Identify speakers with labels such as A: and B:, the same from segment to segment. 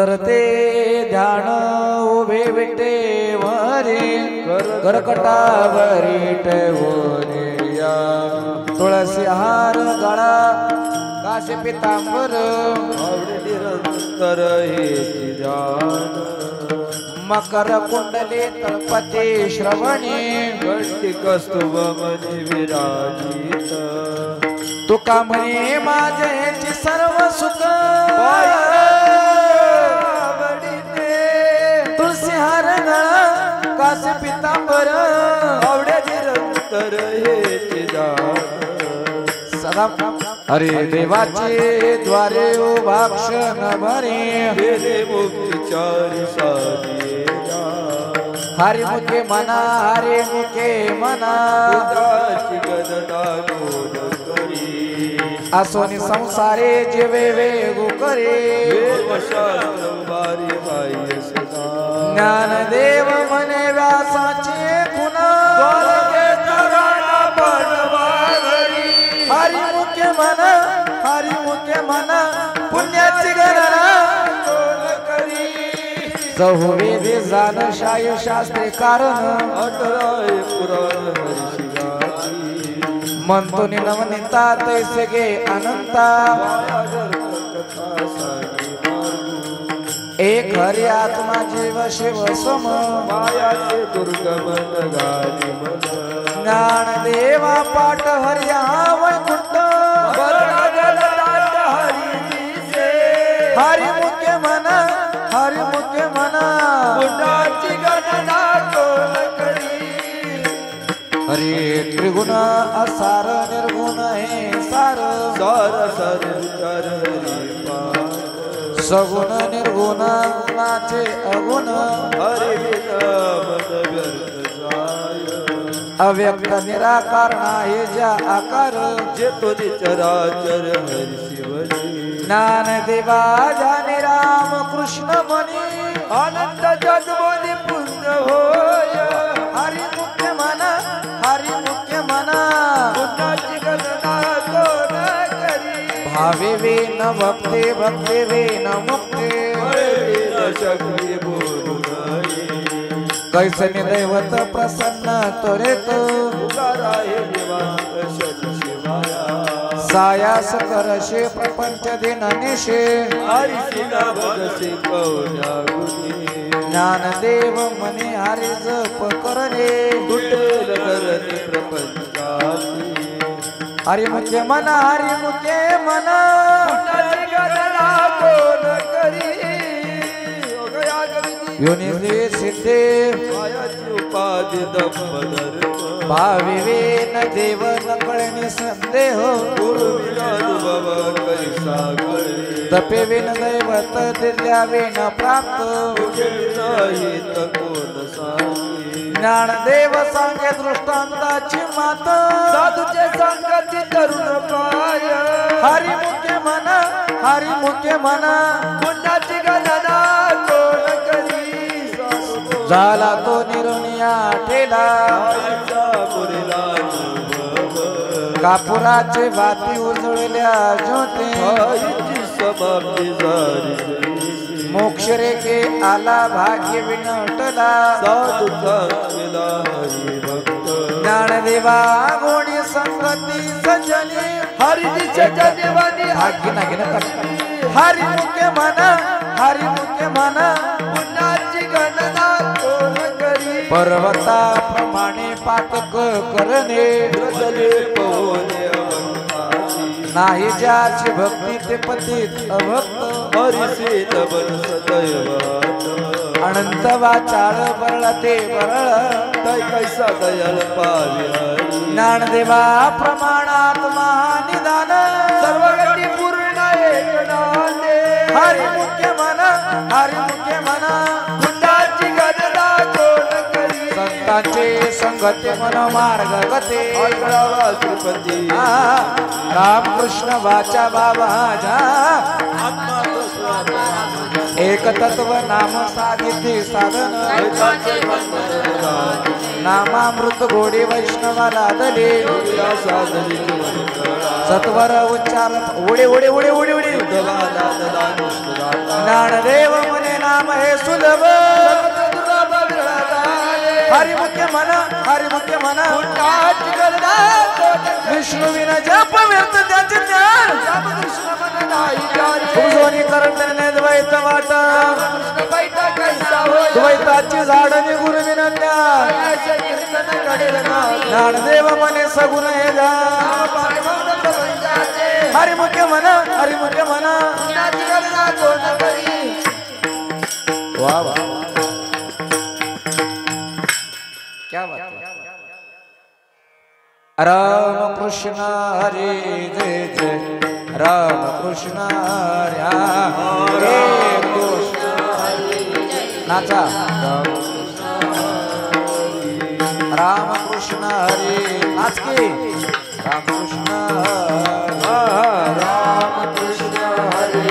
A: करते ध्यान उभे विटेवरी करकटावरी ठेवूनिया तुळसी हार गळा काशी पितांबर
B: आवडे निरंतर हेची ध्यान
A: मकर कुंडली तळपते श्रवणी
B: घंटी कस्तुभ मनी विराजित
A: तुका म्हणे माझ्याची सर्व सुख तुळशी हार गळा काशी पितांबर
B: आवडे निरंतर हेची ध्यान
A: सदा हरे देवाचे द्वारे उभाक्षण भरे
B: तेरे मुक्तीचारी सारी
A: हरि मुखे मना हरि मुखे मना
B: पुत्राची गणना गोड करी
A: असोनी संसारे जीवे वेगू करे
B: वेदशास्त्र उभारी बाह्य सदा
A: ज्ञानदेव म्हणे व्यासाचे गुणा हरि मुखे मना हरि मुखे मना पुण्याची गणना चहुवेदी जाण शाय शास्त्रे कारण
B: अठराय पुराण हरिशिवाची
A: म्हणतो नवनिता तैसे गे अनंता एक हरि आत्मा जीव शिव सम
B: मायाचे दुर्गमन गाली मन
A: ज्ञानदेवा पाठ हरिया वैकुंठ हरि मुख्य मना हरि मुख्य मना
B: पुण्याची गणना कोण करी
A: हरि त्रिगुण असार निर्गुण हे सार
B: सार सार विचार हरी पार
A: सगुण निर्गुण गुणाचे अगुण
B: हरि विना मन व्यर्थ जाय
A: अव्यक्त निराकार नाही ज्या आकार
B: जे तुझी चराचर हरि शिवजी
A: ज्ञान देवा जाने राम कृष्ण मनी
B: आनंद जगमोनी पुण्य होय
A: हरि मुख्य मना हरि मुख्य मना
B: पुण्याची गणना कोण करी
A: भावे वे न भक्ते भक्ते वे न मुक्ते
B: हरि शक्ती बोलू नये
A: कैसने दैवत प्रसन्न त्वरेत
B: उगाराय निवांत शत शिवाया
A: सायास करशे प्रपंच दिन निशे
B: हरि सिना भगसे कवल्या गुणी
A: ज्ञानदेव मने हरि जप करणे
B: तुटेल धरणी प्रपंचाची
A: हरि मुख्य मना हरि मुख्य मना
B: पुण्याची गणना कोण करी
A: योनिसे सिद्धे
B: मायाची उपाधी दंबधर्म
A: भावी वे न देव न कळणे संदेह
B: पूर्वीनानुभव कैसा कळे
A: तपे विन दैवत दिल्या विन प्राप्त
B: नाही तर कोण सांगे
A: ज्ञानदेव सांगे दृष्टांताची मात
B: साधूचे संगती तरुण पाय
A: हरि मुख्य मना हरि मुख्य मना
B: पुण्याची गणना कोण करी
A: झाला तो निरुनिया ठेला
B: आईचा मुरीला अनुभव
A: कापुराचे वाती उजळल्या ज्योती
B: आईची समाप्ती झाली
A: मोक्ष रेखे आला भाग्य विनटला
B: साधू चांगला हरिभक्त
A: ज्ञानदेवा गोडी संगती सजनी
B: हरिचे जनिवानी
A: भाग्य नाही ना हरि मुख्य मना हरि मुख्य मना
B: पुण्याची गणना कोण करी
A: पर्वता प्रमाणे पातक करणे
B: रजले पोहणे अवंताची
A: नाही ज्याची भक्ती ते पतित अभक्त
B: हरिसेन बन सदैवात
A: अनंत वाचाळ बरळ ते बरळ
B: तै कैसा दयाल पावी हरी
A: ज्ञानदेवा प्रमाणात महानिदान
B: सर्व गती पूर्ण एक नाने
A: हरि मुख्य मना हरि मुख्य मना
B: पुण्याची गणना कोण करी
A: संतांचे संगती मन मार्ग गते
B: आकडावा श्रीपती
A: रामकृष्ण वाचा बाबाजा एक तत्व नाम साधिते साधन नामामृत गोडी वैष्णवाला दले सत्वर उच्चार उडे उडे उडे उडे उडे ज्ञानदेव नाम हे सुलभ हरिमुख्य म्हणा हरिमुख्य म्हणा विष्णू विना जप व्यर्थ त्याचे ज्ञान तुझोनी करंटने द्वैत वाट द्वैताची झाड निगुण विनंत्या ज्ञानदेव मने सगुण हे जा हरिमुख्य म्हणा हरिमुख्य म्हणा वाह वाह क्या बात है राम कृष्ण हरे जय जय राम कृष्ण हरे नाचा राम कृष्ण हरे नाच के राम कृष्ण राम कृष्ण हरे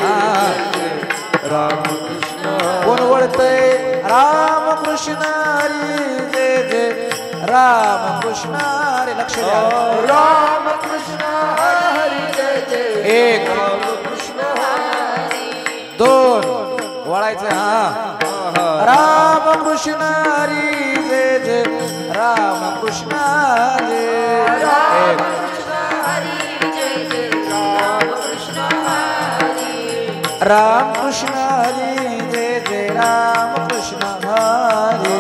A: राम कृष्ण कोण वळतय राम कृष्ण हरे जय जय राम कृष्ण हरे लक्ष द्या राम कृष्ण हरे जय जय एक दोन वळायचं हा राम कृष्ण हरे जय जय राम कृष्ण हरे एक राम कृष्ण हरे जय जय राम कृष्ण हरे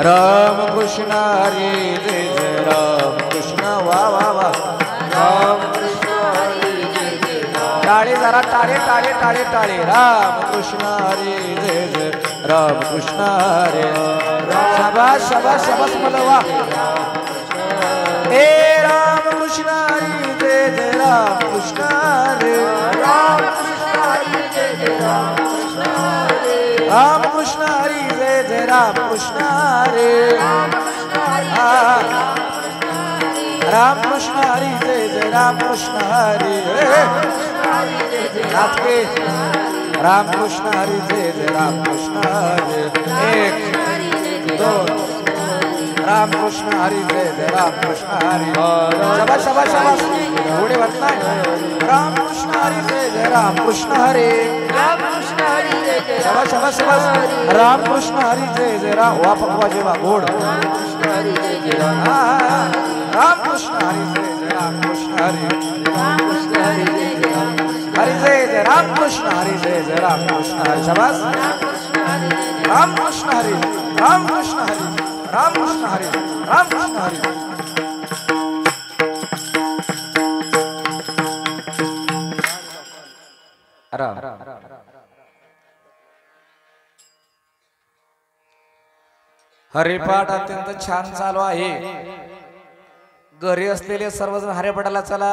A: राम कृष्ण हरे जय जय राम कृष्ण वा वा वा राम कृष्ण हरे जय जय टाळे जरा टाळे टाळे टाळे टाळे राम कृष्ण हरे जय जय राम कृष्ण हरे शाबाश शाबाश शाबाश मला वा हे राम कृष्ण हरे जय जय राम कृष्ण हरे राम कृष्ण हरे जय जय राम कृष्ण हरे राम कृष्ण हरे जय जय राम कृष्ण हरे राम कृष्ण हरे जय जय राम कृष्ण हरे नाच के राम कृष्ण हरे जय जय राम कृष्ण हरे एक दोन राम कृष्ण हरे जय जय राम कृष्ण हरे शाबाश शाबाश शाबाश थोडे वाट नाही राम कृष्ण हरे जय जय राम कृष्ण हरे शाबाश शाबाश शाबाश राम कृष्ण हरे जय जय राम वा पकवा जेवा गोड राम कृष्ण हरे जय जय राम कृष्ण हरे हरे जय जय राम कृष्ण हरे जय जय राम कृष्ण हरे शाबाश राम कृष्ण हरे राम कृष्ण हरे राम कृष्ण हरे राम कृष्ण हरे हरिपाठ अत्यंत छान चालू आहे घरी असलेले सर्वजण हरिपाठाला चला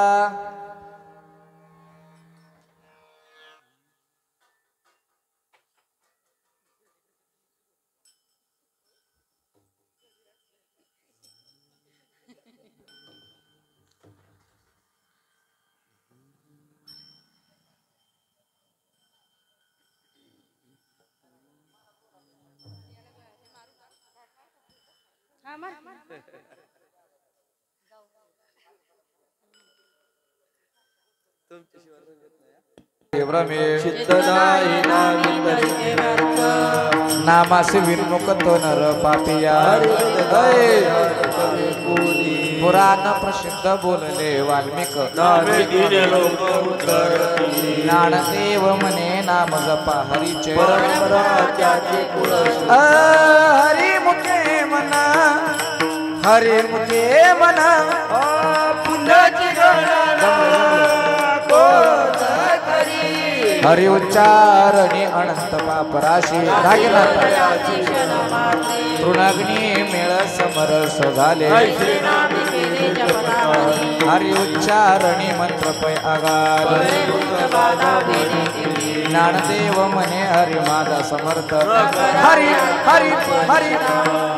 A: नामासे विन्मुख तो नर पापिया पुराण प्रसिद्ध बोलले वाल्मिक ज्ञानदेव म्हणे नाम जपा हरीचे हरिमुखे म्हणा हरिमुखे म्हणा पुण्याची हरि उच्चारणी अनंत पापराशी तृणाग्नी मेळ समरस झाले हरि उच्चारणी मंत्र पै आगाल ज्ञानदेव म्हणे हरि माझा समर्थ हरि हरि हरि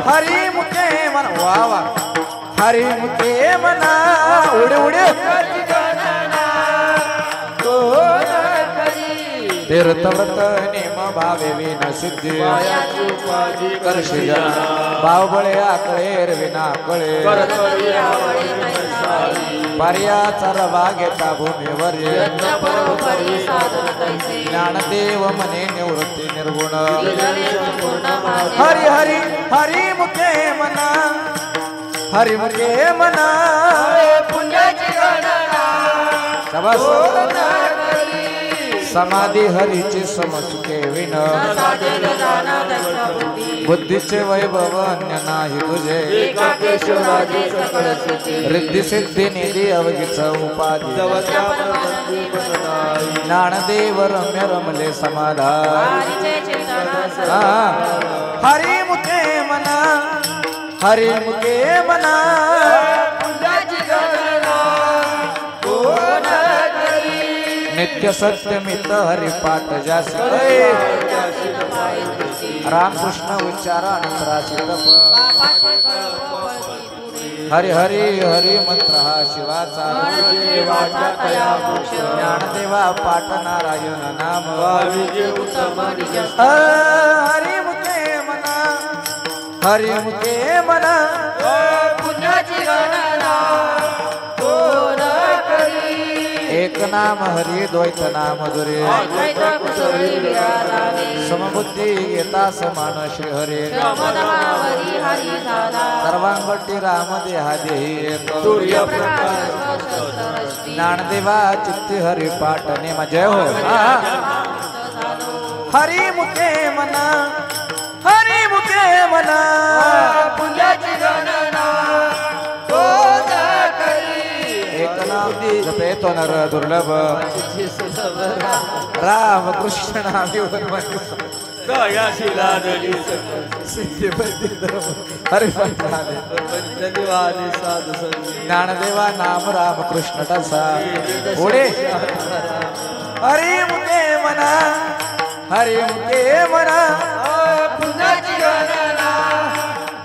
A: हरि मुखे मन वा वा हरि मुखे मना उडे उडे तीर्थव्रत नेम भावे विना सिद्धी करशी जना भाव बळे आकळे विना कळे पर्याचा रवा घेता भूमीवर
C: यज्ञ परोपरी साधन तैसे
A: ज्ञानदेव मने निवृत्ती निर्गुण
C: निघाले संपूर्ण माझे
A: हरी हरी हरी मुखे मना हरी मुखे मना
C: पुण्याची गणना
A: शाबास
C: करी
A: समाधी हरीची समसुखे विन
C: साधेल जाना दक्ष बुद्धी
A: बुद्धीचे वैभव अन्य नाही तुझे
C: एका केशवराजे सकळ सुची
A: रिद्धी सिद्धी निधी अवघीच उपाधी
B: जवत्या प्रबंधी बननाई
A: ज्ञानदेव रम्य रमले समाधान
C: हरीचे चिंतन
A: हा. हरी मुखे मना हरी मुखे मना
C: पुण्याची गणना कोण करी
A: नित्य सत्यमित हरिपाठ जासी रामकृष्ण उच्चारा अंतराशी तप
C: पापाचे कळपळती पुरे
A: हरी हरी हरी मंत्र हा शिवाचा
C: वाचा तया मोक्ष
A: ज्ञानदेवा पाठ नारायण नाम
B: वाविजे
C: उत्तम निज
A: हरी मुखे मना हरी मुखे मना
C: पुण्याची गणना कोण करी
A: एक नाम हरी द्वैत नाम दुरे
C: द्वैत कुशळी विराजावे
A: समबुद्धी येता समान श्री हरे
C: श्रमदमावरी हरी झाला
A: सर्वांगटी राम देहा देही एक
C: सूर्यप्रकाश शस्त्ररश्मी
A: ज्ञानदेवा चित्ती हरी पाठ नेम जय हो हा. हरी मुखे मना हरी मुखे मना
C: पुण्याची गणना कोण करी
A: एक नाम जपे तो नर दुर्लभ राम कृष्ण नामी
B: कायाशिला दली
A: सिद्धी बुद्धी धर्म हरी पाठ
B: धन्यवाद साधु संगी
A: ज्ञानदेवा नाम राम कृष्ण टसा पुढे हरी मुखे मना हरी मुखे मना
C: पुण्याची गणना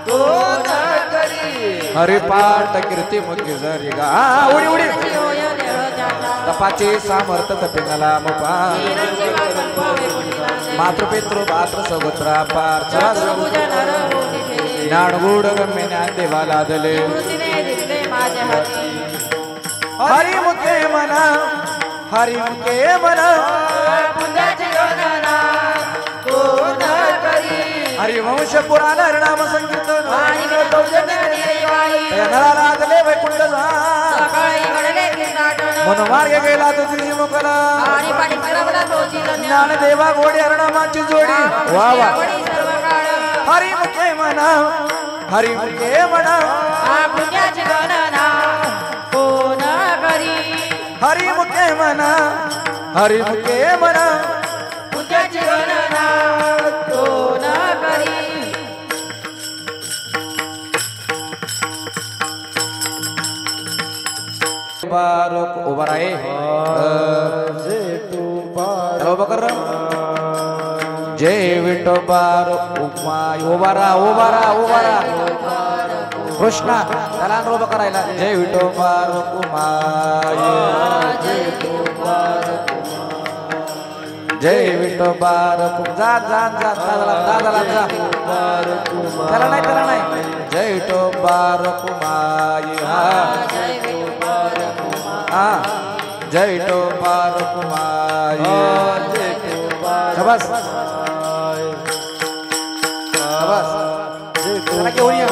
C: कोण करी
A: हरिपाठ कीर्ती मुखी जरी गा उडी उडी
C: होय देह त्याचा
A: तपाचे सामर्थ तपिंगला मुपा
C: चिरंजीवा कल्पावे मुनिराजे
A: मातृपितृ पात्र सगोत्रा पार
C: चतुर्भुज नर होती फेरे
A: ज्ञानगुड गम्य ज्ञान देवाला दले
C: कृतीने दिसले माझे हाती
A: हरी मुखे मना हरी मुखे मना
C: पुण्याची गणना कोण करी
A: हरिवंश पुराण हरिनाम संकीर्तन
C: आणि गौजन्य निर्वाळी
A: नराला दले वैकुंठ जा
C: सकाळी घडले कीर्तन
A: म्हणून मार्ग गेला तो तिची मुकला
C: आणि पाणी फिरवला तो चिरंजीव
A: ज्ञान देवा गोडी हरिनामाची जोडी वा वा
C: आवडी सर्व काळ
A: हरी मुखे मना हरी मुखे मना
C: पुण्याची गणना कोण करी
A: हरी मुखे मना हरी मुखे मना
C: पुण्याची गणना कोण करी
A: बारक उभा राहे
B: जे तू पार
A: चला उभा कर जय विठोबार उमाय उभा राहा उभा राहा उभा राहा कृष्णा त्याला उभा करायला जय विठोबार उमाय जय विठोबार जा जा जा दादाला जा त्याला नाही जय विठोबार कुमाय हा जय विठोबार कुमाय शाबास शाबास त्याला घेऊन ये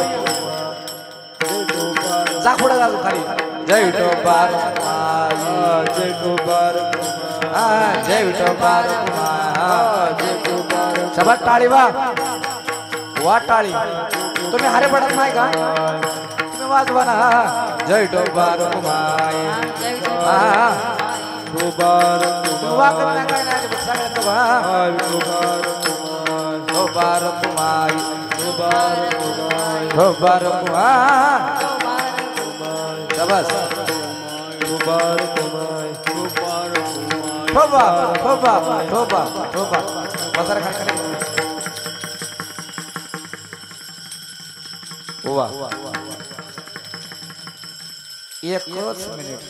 A: जा पुढे जा खाली जय विठोबार कुमाय
B: जय तू पार
A: हा जय विठोबार कुमाय शाबास टाळी वा टाळी तुम्ही हारे पडत नाही का तुम्ही वाजवा ना जय विठोबार कुमाय हा
B: तू पार
A: तुम्ही वाकत नाही काय नाही सगळ्यात विठोबार कुमाय विठोबार कुमाय शाबास ठोबा बसा रे खाली वा एकच मिनिट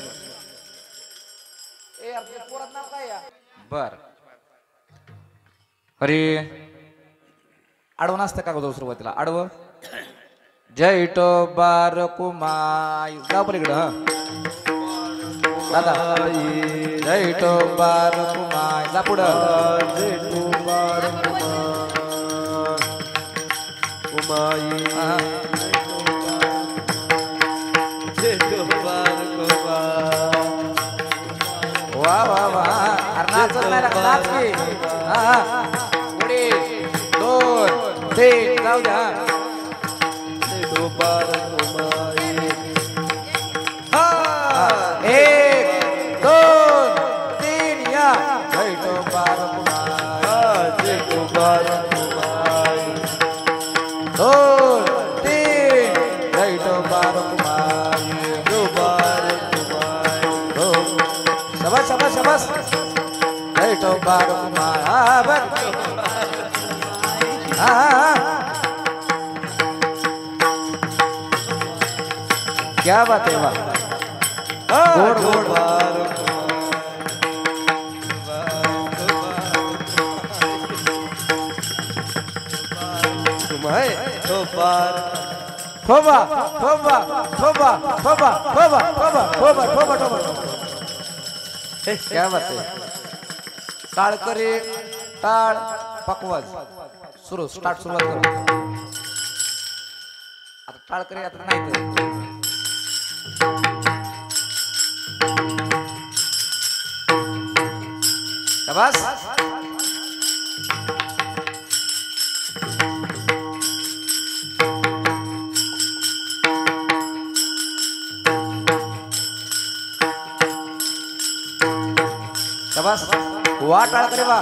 A: बर अरे आडवं नसतं का गो सुरुवातीला आडवं जय विठोबार कुमाय जा पलीकडं हा दादा
B: कुमाई
A: जय टोपार कुमाय जा पुढं
B: जय टोपार कुमाई
A: हा.
B: जय टोपार कुमाई
A: वा वा वा अरे नाचत नाही लागत, नाच की हा हा. पुढे 2 3 जाऊ द्या
B: जय टोपार कुमाई
A: हा. 1 2 3 या जय टोपार कुमाय
B: जय टोपार कुमाई
A: 2 3 जय टोपार कुमाय
B: टोपार कुमाई
A: शाबास शाबास शाबास जय टोपार कुमार हा बघ हा हा. क्या बात है वाह गोड गोड
B: टोपार कुमाई टोपार
A: थोबा थोबा थोबा थोबा थोबा थोबा थोबा थोबा थोबा क्या बात है टाळ करे टाळ पकवाज सुरू स्टार्ट सुरुवात करू आता टाळ करे आता नाही तर शाबास शाबास वा टाळ करे वा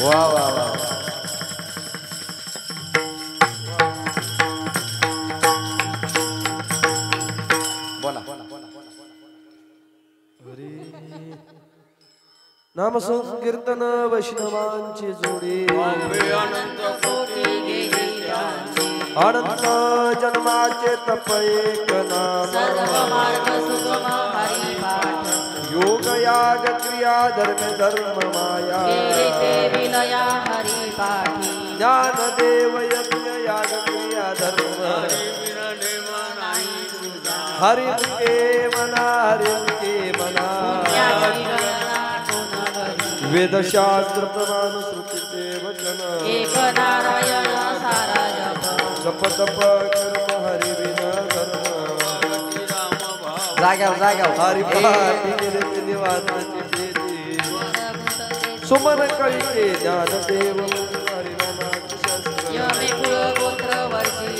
A: वा वा वा बोला
B: नाम संकीर्तन वैष्णवांची जोडी अनंत जन्माचे तप एक नाम योग याग क्रिया धर्म माया ज्ञान देव यज्ञ याग क्रिया धर्म हरि के मना हरि के मना वेदशास्त्र प्रमाण श्रुतीचे वचन
C: एक नारायण सारा जप
B: जप तप कर्म हरि विना धर्म
A: जाग्यावर
B: हरि पाठी गेले निवासाची पेटी सुमन कळी ज्ञान देव हरि नामाचे शास्त्र
C: यमे कुळ गोत्र वर्षी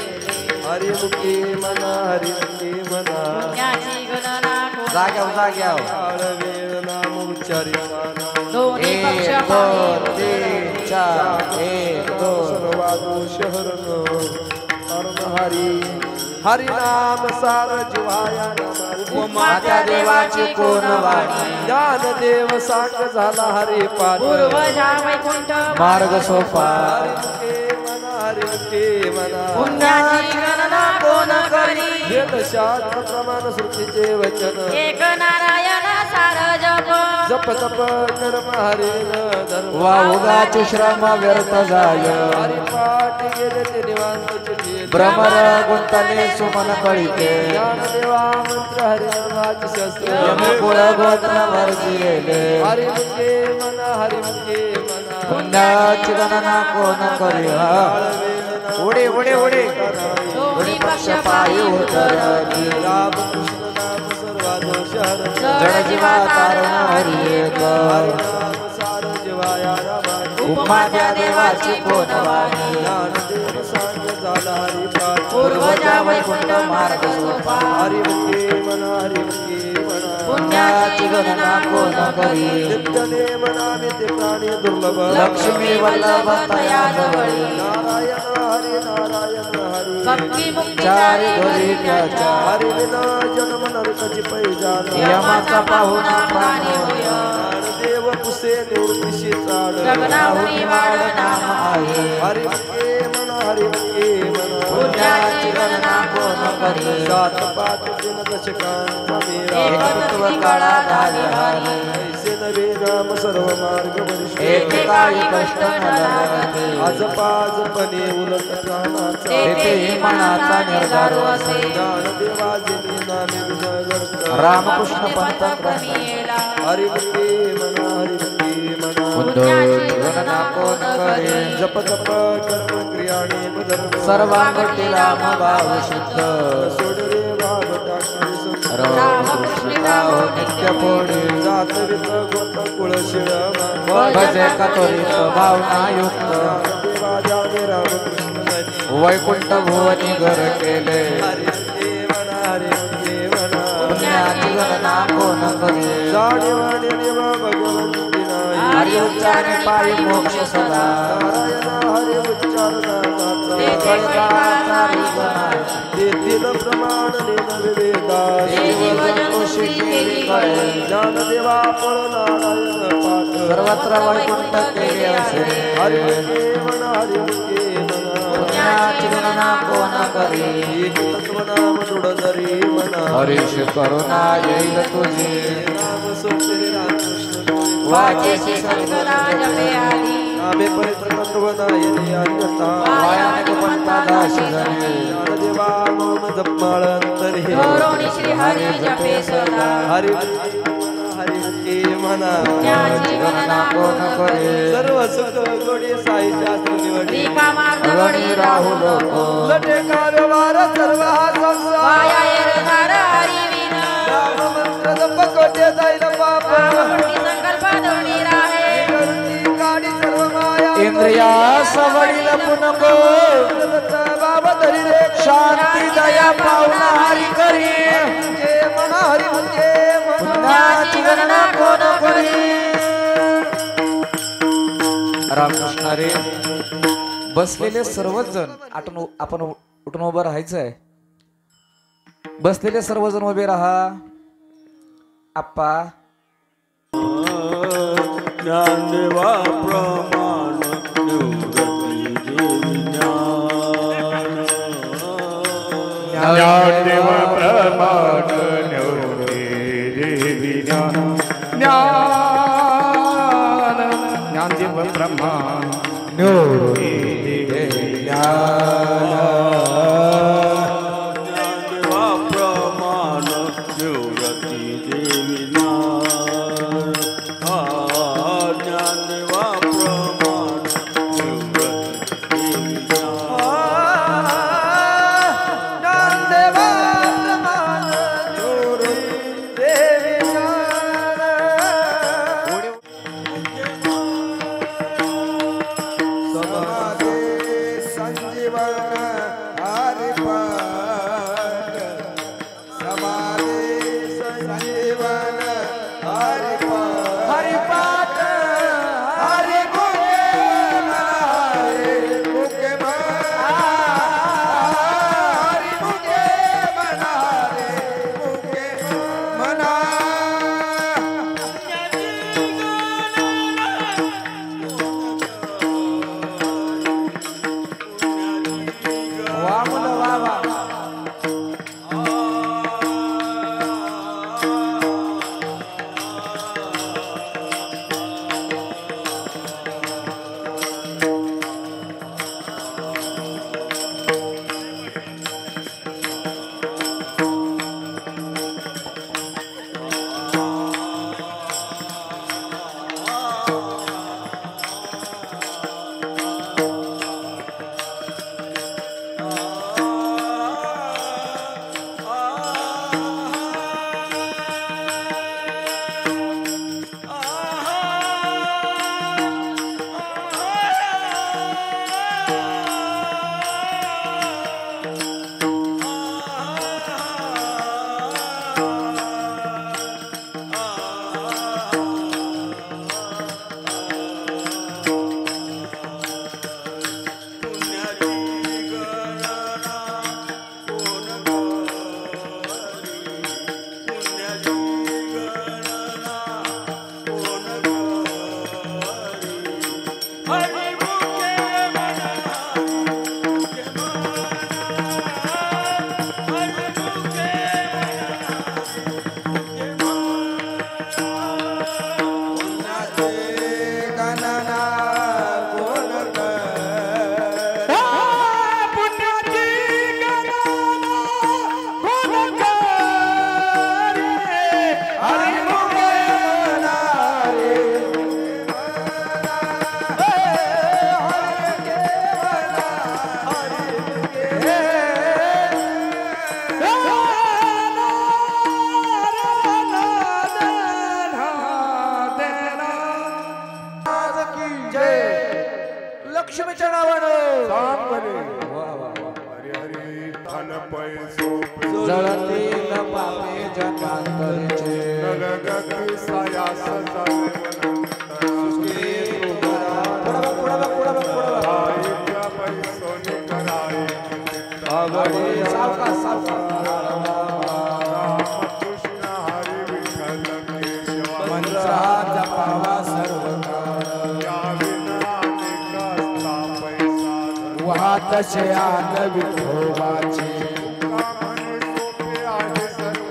B: हरिमुखी मना हरिमुखी मना
C: पुण्याची गणना
A: जाग्यावर
B: काळ वेळ नाम उच्चारिताना
C: दोन्ही पक्ष
A: 1 2 3 4 1 2
B: सर्वादो शहरन कर्म हरी हरि नाम सार जिवाया
A: माता देवाची कोण वाणी
B: ज्ञान देव सांग झाला हरी पाठ
C: पूर्वजा वैकुंठ
A: मार्ग सोपा
B: हरिमुखे मना
C: पुण्याची गणना कोण करी
B: वेदशास्त्र प्रमाण श्रुतीचे वचन
C: एक नारायण सार जप
B: जप तप कर्म हरे धर्म
A: वाहुगाचे श्रम व्यर्थ जाय
B: हरि पाठ गेले ते निवांत
A: भ्रमर गुंतले सुमन कळीते
B: ज्ञान देवा मंत्र हरि नामाचे शस्त्र
A: यमे कुळ गोत्र वर्जिले
B: हरिमुखे मना हरिमुखे मना
A: पुण्याची गणना कोण करी उडे उडे उडे
C: दोन्ही पक्ष
A: पायी उतरली
B: राम कृष्ण नाम सर्वादोष हर
A: जड जीवा तारण हरी एक
B: नाम सार जिवाया रामाची
A: उमात्या देवाची कोण वाणी
B: ज्ञान देव सांग झाला हरि पाठ
C: पूर्वजा वैकुंठ मार्ग सोपा
B: हरिमुखे मना हरिमुखे मना
A: पुण्याची गणना कोण करी
B: नित्यने मनामी ते प्राणी दुर्लभ
A: लक्ष्मी वल्लभ तया जवळी
B: नारायण हरी
C: भक्ती मुक्ती
A: चारी घरी त्याच्या
B: हरि विना जन्म नरकाची पैजान
A: यमाचा पाहुणा प्राणी होय
B: देव पुसे निवृत्तीशी चाड
C: जगनाहुनी वाढ
A: नाम आहे
B: हरिमुखे मना हरिमुखे मना
A: पुण्याची गणना कोण करी
B: सात पाच दिन दशकांचा मेरा
A: एकत्व काळा धारी हरी
B: ऐसे नवे नाम सर्व मार्ग वरिष्ठ
C: येथे काही कष्ट न लागते
B: आज पाजपणे उलट प्राणाचा
C: तेथेही मनाचा निर्धार असे
B: ज्ञानदेवाजिनी नामे विजय
A: रामकृष्ण पंथ
C: कमी येला
B: हरिभक्ती म्हणा हरिभक्ती म्हणा
A: गणना कोण करे
B: जप तप कर्म क्रियाणे धर्म
A: सर्वांगती राम भाव शुद्ध
B: सोड रे भाव टाकणे संत
A: रामकृष्ण राव नित्य पोळे
B: जात वित गोत कुळ शिळमा
A: भजे कतोरित भावना युक्त
B: देवा जागे रामकृष्ण हरी
A: वैकुंठ भुवनी घर केले
B: हरिभक्ती म्हणा हरिभक्ती म्हणा
A: पुण्याची गणना कोण करे
B: जाणे वाणे देवा भगवंती नाही
A: हरी उच्चारणे पायी मोक्ष सदा
B: नारायण हरी उच्चार
C: तेथे
B: नामाचा
C: परिवार
B: तेथील प्रमाण वेदास
C: तेथे भजन श्री केली कळे
B: ज्ञानदेवा फळ नारायण पाठ
A: सर्वत्र वैकुंठ केले असे
B: हरिमुखे म्हणा हरिमुखे म्हणा
A: पुण्याची गणना कोण करे
B: एक तत्वनाम दृढधरी म्हणा
A: हरीश करुणा येईल तुझी
B: नाम सोपे रामकृष्ण
C: वाचेची सर्वदा जपे आली
B: नामे पवित्र तत्वनायने अन्यथा
A: वायाने गुपंता दाशी जने
B: ज्ञानदेवा मम जपमाळ अंतरे
C: गौरवणी श्री हरी जपे सदा
B: हरिमुखे म्हणा
C: पुण्याची
A: गणना कोण करे
B: सर्व सुख गोडी साई शास्त्र निवडी
C: रिका मार्ग वडी
A: राहू
C: राहू
A: लोक
B: लटे कारभार सर्व हा संसार
C: वाया एरधार हरी विना
B: राम मंत्र जप कोटे जाईल पाप
C: रामकृष्ण संकल्प धोणी राहे
B: करती काढी सर्व माया
A: इंद्रिया सवडील पुनको
B: बाबा धरी रे
A: शांती दया पावना हरी करी
B: मुखे म्हणा हरी मुखे म्हणा
A: पुण्याची गणना कोण करी रामकृष्ण रे बसलेले सर्वच जण आपण उठून उभं राहायचं आहे बसलेले सर्वजण उभे राहा आप्पा
B: ज्ञानदेवा प्रमाण
D: ज्ञानदेव प्रमाण देवी ज्ञान ज्ञानदेव प्रमाण
B: ज्ञानदेवा प्रमाण निवृत्ती देवी ज्ञानदेवा प्रमाण निवृत्ती देवी ज्ञानदेवा प्रमाण निवृत्ती देवी समाधे संजीव
A: लक्ष्मीच्या नावानं
B: सांग बरे
A: वा वा वा
B: हरी हरी धन पैसो
A: जळतील पापे जगांतरचे
B: नरगती सायास आईच्या पैसोनी कराई
A: अवघे सावकाश सावकाश
B: रामकृष्ण हरी विठ्ठल केशव
A: मंत्रा जपावा सर्व
B: या विना अनेक असता पैसा
A: वाहत शयान विठोबाचे
B: कामाने सोपे आहे सर्व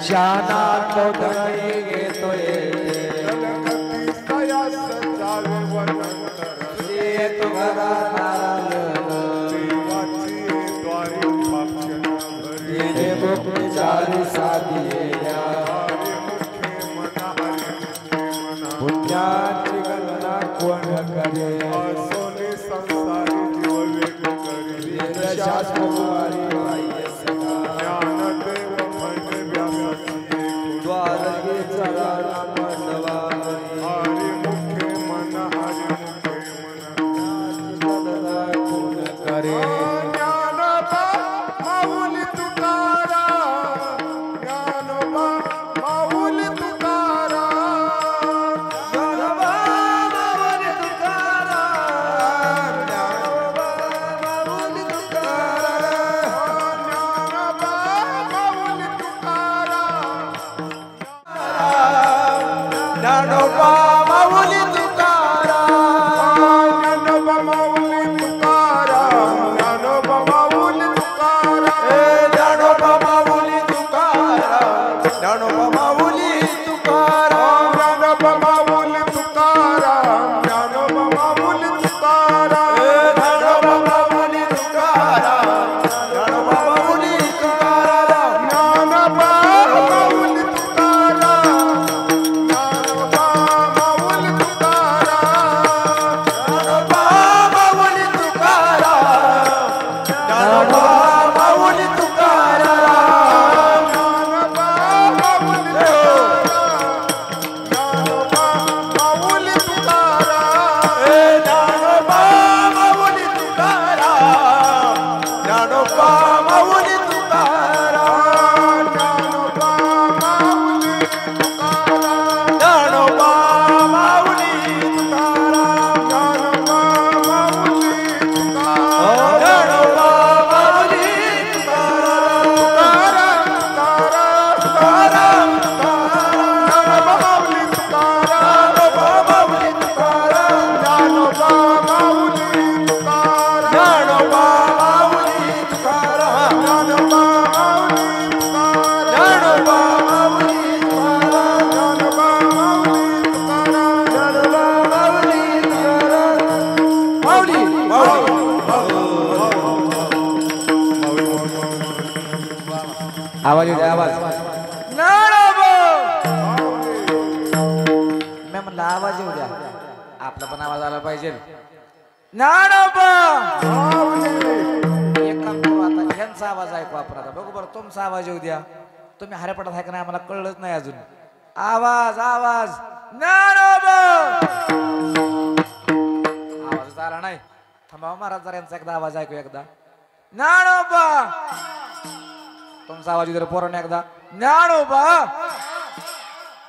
A: शाना तो धनी घेतो येते
B: नरगती सायास जावे वनंतर
A: येतो घरा नारायण
B: देवाची द्वारी भक्षण भरी
A: येणे मुक्ती चारी साधिया
B: हरी मुखे मना हरी मुखे मना
A: पुण्याची गणना कोण करे
B: असोनी संसारी जीव वेग करी
A: शास्त्र कुमारी बाह्य सदा
B: ज्ञानदेव खंड व्यासाची
A: द्वारकेचा राणा पांडवारी
B: हरी मुखे मना हरी मुखे मना
A: कोण करे
B: ज्ञानोबा माऊली तुकारा ज्ञानोबा माऊली तुकारा
A: ज्ञानोबा माऊली तुकाराम, ज्ञानोबा माऊली तुकाराम.
B: ज्ञानोबा माऊली तुकारा
A: ज्ञानोबा माऊली तुकाराम.
B: ज्ञानोबा माऊली तुकारा ज्ञानोबा माऊली तुकारा
A: ज्ञानोबा माऊली तुकाराम, ज्ञानोबा माऊली तुकाराम.
B: ज्ञानोबा माऊली तुकारा ज्ञानोबा माऊली तुकारा
A: ज्ञानोबा माऊली तुकाराम, ज्ञानोबा माऊली तुकाराम.
B: ज्ञानोबा माऊली तुकारा ज्ञानोबा माऊली तुकारा
A: ज्ञानोबा माऊली तुकाराम, ज्ञानोबा माऊली तुकाराम.
B: ज्ञानोबा माऊली तुकारा ज्ञानोबा माऊली तुकारा
A: ज्ञानोबा माऊली तुकाराम, ज्ञानोबा माऊली तुकाराम.
B: ज्ञानोबा माऊली तुकारा
A: ज्ञानोबा माऊली तुकाराम,
B: ज्ञानोबा माऊली
A: ज्ञानोबा माऊली तुकाराम.
B: ज्ञानोबा माऊली तुकारा
A: ज्ञानोबा माऊली तुकाराम,
B: ज्ञानोबा माऊली तुकारा
A: ज्ञानोबा माऊली तुकाराम.
B: ज्ञानोबा माऊली तुकारा
A: ज्ञानोबा माऊली तुकाराम. माऊली माऊली आवाज येते आवाज. ज्ञानोबा मी म्हणलं आवाज येऊ द्या, आपला पण आवाज आला पाहिजे. ज्ञानोबा एक काम करू, आता ह्यांचा आवाज ऐकू आपण. आता बघू बरं, तुमचा आवाज येऊ द्या. तुम्ही हरेपटात आहे का नाही आम्हाला कळलंच नाही अजून. आवाज आवाज ज्ञानोबा. आवाज आला नाही. थांबा महाराज जरा यांचा एकदा आवाज ऐकू एकदा. ज्ञानोबा तुमचा आवाज इधर पोरण एकदा. ज्ञानोबा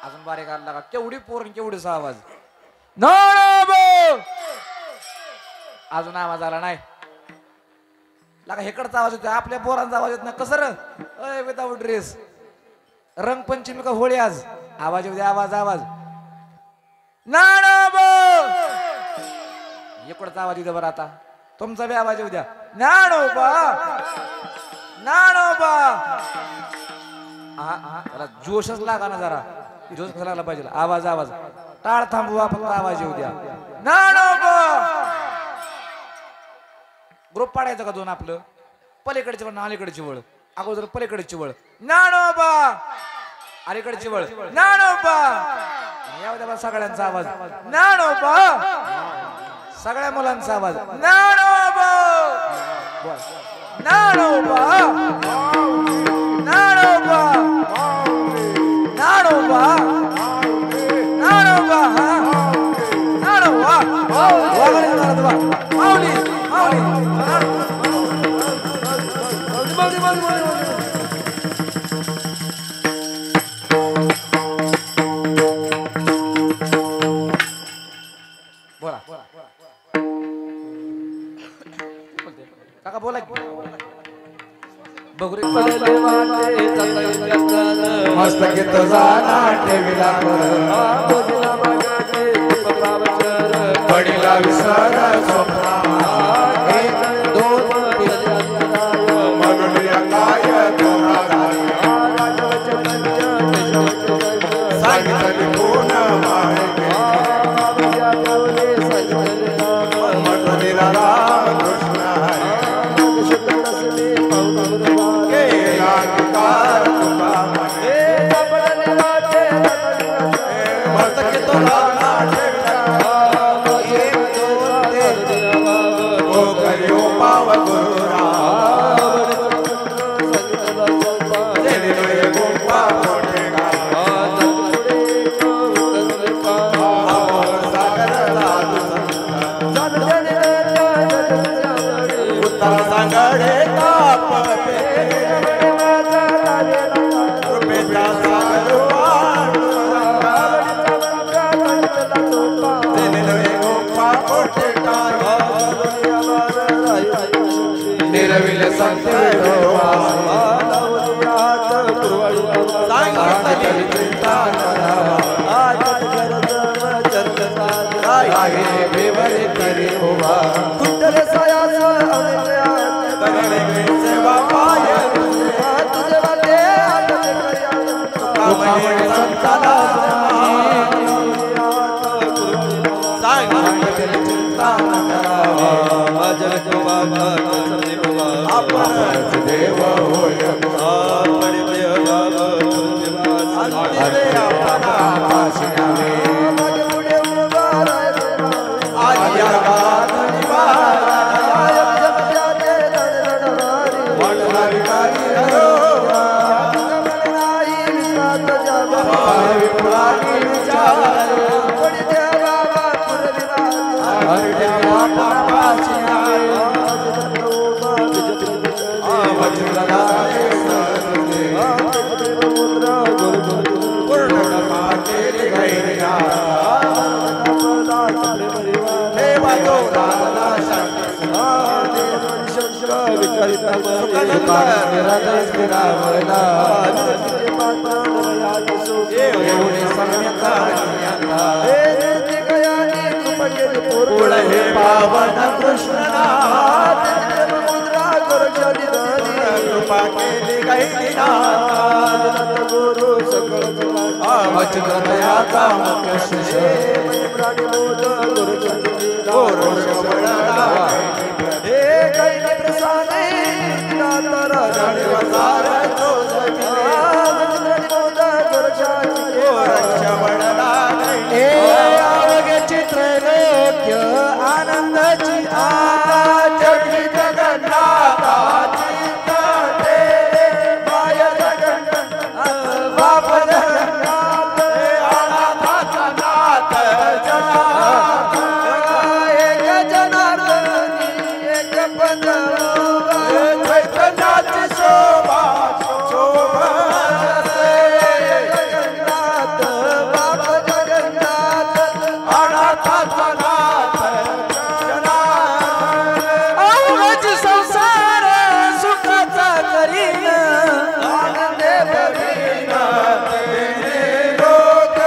A: अजून बारीक आला का? केवढी पोरण केवढीचा आवाज. ज्ञानोबा अजून आवाज आला नाही. लागा हेकडचा आवाज येतो, आपल्या पोरांचा आवाज येत नाही कसं र? विदाऊट ड्रेस रंगपंचमी का होळी आज? आवाज येऊ द्या, आवाज आवाज. ज्ञानोबा इकडचा आवाज येऊ बरं. आता तुमचा बी आवाज येऊ द्या. ज्ञानोबा ज्ञानोबा. हा हा जरा जोशच लागा ना, जरा जोश कसा लागला पाहिजे. आवाज आवाज टाळ थांबवा, फक्त आवाज येऊ द्या. ज्ञानोबा. ग्रुप पाडायचं का दोन? आपलं पलीकडची वळ अलीकडची वळ. अगोदर पलीकडची वळ ज्ञानोबा, अलीकडची वळ ज्ञानोबा. या द्या सगळ्यांचा आवाज. ज्ञानोबा सगळ्या मुलांचा आवाज. ज्ञानोबा ज्ञानोबा ज्ञानोबा ज्ञानोबा ज्ञानोबा ज्ञानोबा. माऊली माऊली बोला काका बोला बघुरे मस्त गीत जाना ठेविला पडिला विसर स्वप्ना एक दोन म्हणून काय सांगितले कोण पावन कृष्ण कृपा केली गुरु सकळ चित्रलोक्य आनंदाची आचरणी जगन्नाथाची माय जगन्नाथ बाप जगन्नाथ अनाथाचा नाथ एक जनार्दनी एक पंढरपूर चैतन्याची शोभा शोभा जगन्नाथ बाप जगन्नाथ अनाथाचा नाथ अवघ संसार सुखाचा करीन आनंदे भरीन लोक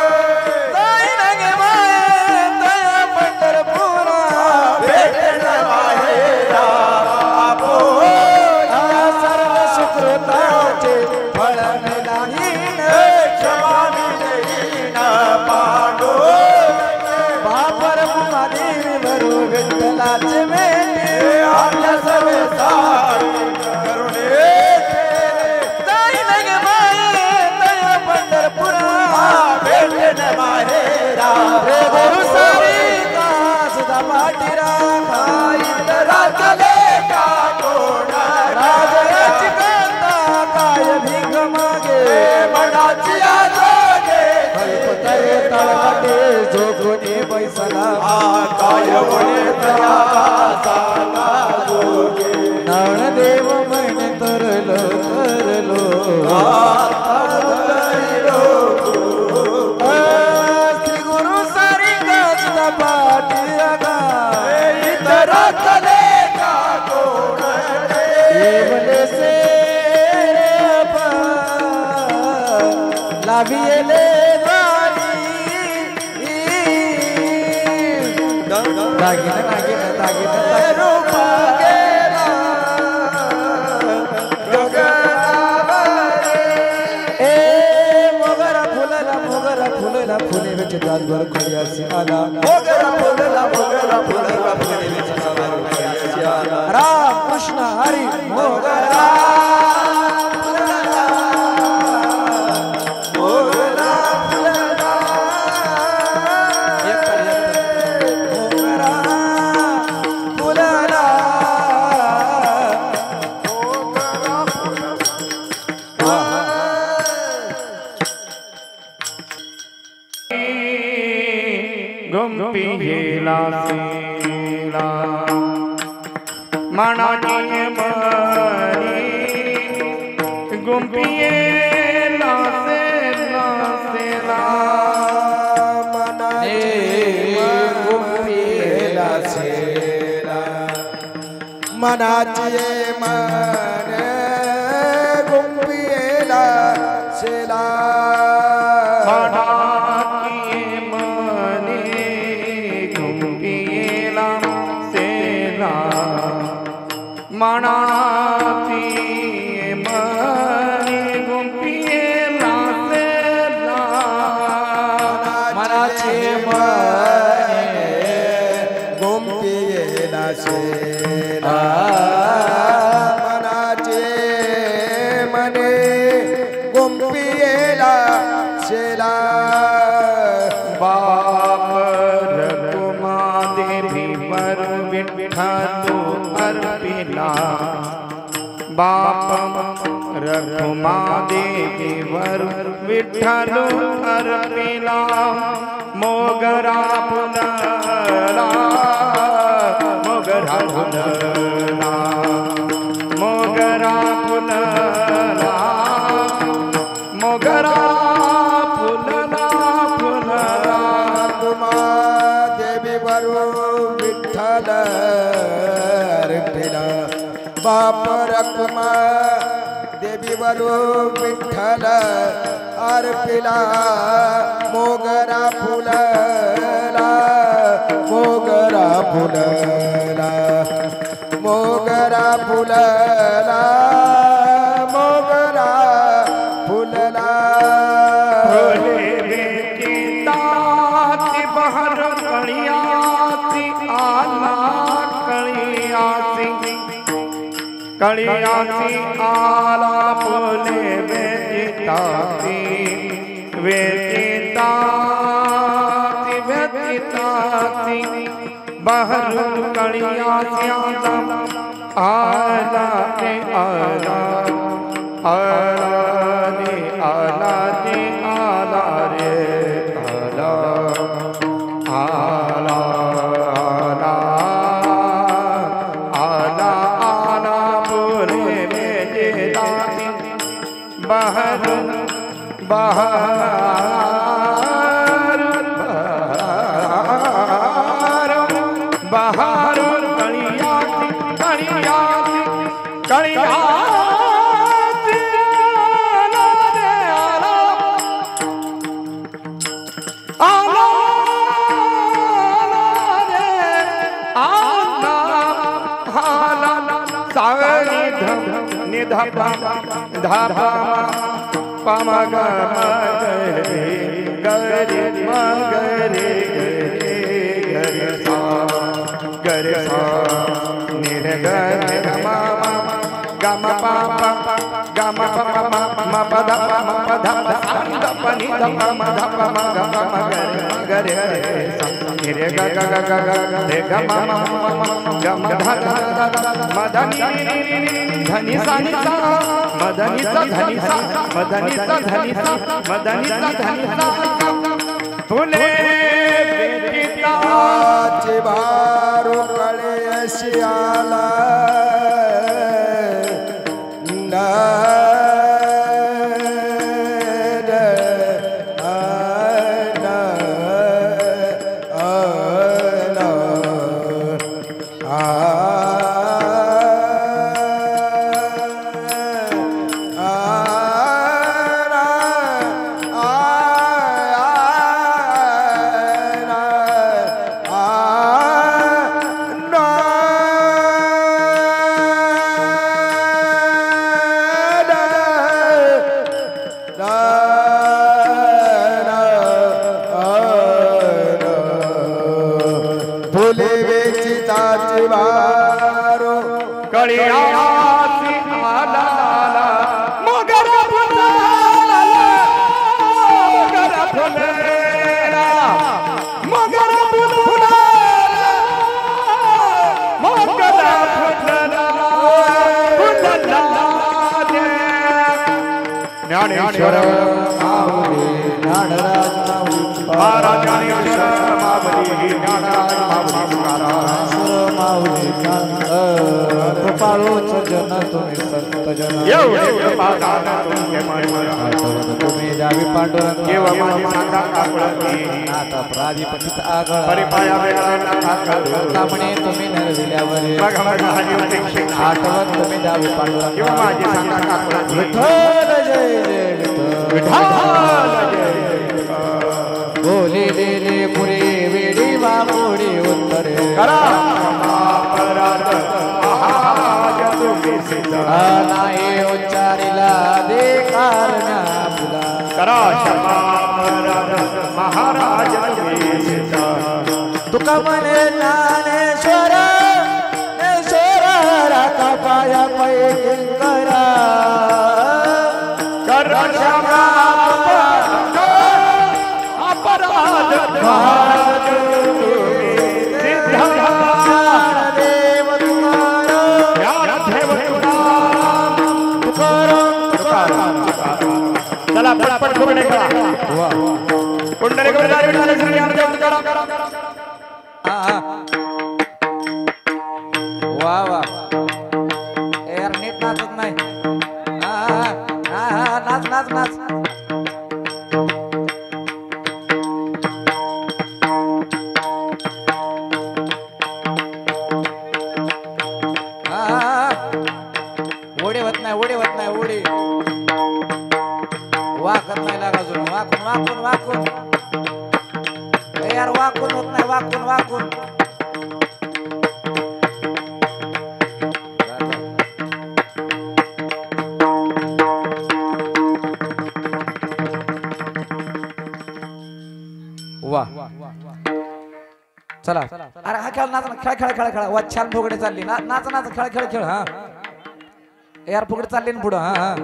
A: जाईन गे माये दया पंढरपुरा भेटण माहेरा आपो सर्व सुकृताचे फळ मिळालीन क्षमा देईन पांडू बापर मुखादेवी भरू विठ्ठलाचे मेटे आपल्या सर्वेसार करुणे जाईन गे माये दया पंढरपुरा भेटण माहेरा रे गुरु सारी दास दा पाटीरा खाईत राजले का कोणा राजयाची कांता काय भीक मागे मनाची आजोगे तळे तळाटे जो कोणी पैसला काय म्हणे ज्ञानदेव मन तरलो तरलो श्री गुरु सारी गस्त पाठी अगा इतर तले का कोण येवले से लावियले दागिना दागिना दागिना रूप गेला ए मोगरा फुलला फुले विच दासवर खडियासी आला मोगरा फुलला फुले विच दासवर खडियासी आला राम कृष्ण हरी मोगरा
D: गुंपियेला सेला मनाने मनी गुंपियेला सेला सेला
A: मनाने गुंपियेला सेला मनाचे मन गुंपियेला सेला
D: मनाती मनी गुंपियेला सेला
A: मनाचे मने गुंपियेला सेला मनाचे मने गुंपियेला सेला
D: बाप रघुमा देवी पर विठ्ठल अर्पिला बाप रघुमा देवी वर विठ्ठल अर्पिला मोगरा फुलला मोगरा फुलला मोगरा फुलला मोगरा फुलला फुलला
A: तुमा देवी वरु विठ्ठल अर्पिला बाप रखुमा देवी वरु विठ्ठल अर्पिला मोगरा फुलला मोगरा फुलला मोगरा फुलला मोगरा फुलला
D: बहर कलियासी आला कलियासी कलियासी आला फुले व्यतीतासी व्यतीतासी व्यतीतासी बहर कलियासी आला रे आला आला रे आला रे आला रे आला आला आला आला आला पूरे मेरे दाती बहर बहर बहर कलियासी कलियासी कलियासी आला रे आला आला निधा धापा पमग मगरे गरे मगरे गरे सा गरे सा निर्गरे गमा गम पापा गम पम म पद पम पद द पनि द पम ध पम ग पम गरे गरे सा निरे ग ग ग ग रे ग म म गम ध मदनी धनी सा नि सा मदनी सा धनी सा मदनी सा धनी सा मदनी सा धनी सा फुले बेटिता
A: चिबारो
D: आला ज्ञानेश्वर माऊली ज्ञानराज महाराज ज्ञानेश्वर माऊली ज्ञानराज माऊली
A: कृपाळूच जन तुम्ही संत जन तुम्ही द्यावी पांडुरंग नाथ प्राधिपतीत आगळ म्हणे तुम्ही नरविल्यावर आठवत तुम्ही द्यावी पांडुरंग विठ्ठल जय जय बोली दिली पुरी वेडी बापुडी उत्तरे नाही उच्चारिला दे कारण्या फुला
D: महाराज
A: तुका म्हणे ज्ञानेश्वर राखा पाया पैकरा
D: चला पटपट फुगडे करा कुंडले
A: वा वा यार नीट नाचत नाही नाच नाच नाच ओढे होत नाही ओढे होत नाही ओढे वाकत नाही लागा अजून वाकून वाकून वाकून यार वाकून होत नाही वाकून वाकून वा चला अरे हा खेळ नाच खेळ खेळ खेळ खेळ वा छान फुगडे चालली नाच नाच खेळ खेळ खेळ हा यार फुगडे चालली ना पुढं हा हा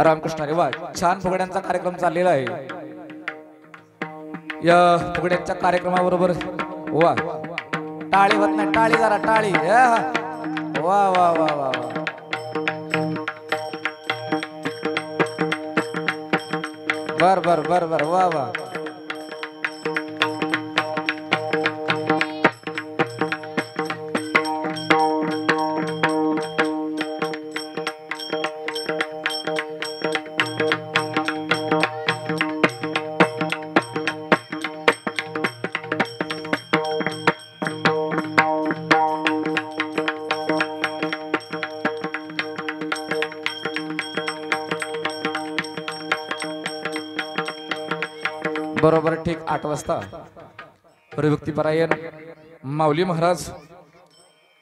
A: रामकृष्ण रे वा छान फुगड्यांचा कार्यक्रम चाललेला आहे या फुगड्यांच्या कार्यक्रमाबरोबर वा टाळी होत नाही टाळी जरा टाळी वा वा वा वा वा बर बर बर बर वा वा बरोबर ठीक 8 वाजता हरिभक्तीपरायण माऊली महाराज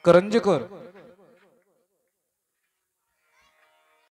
A: करंजीकर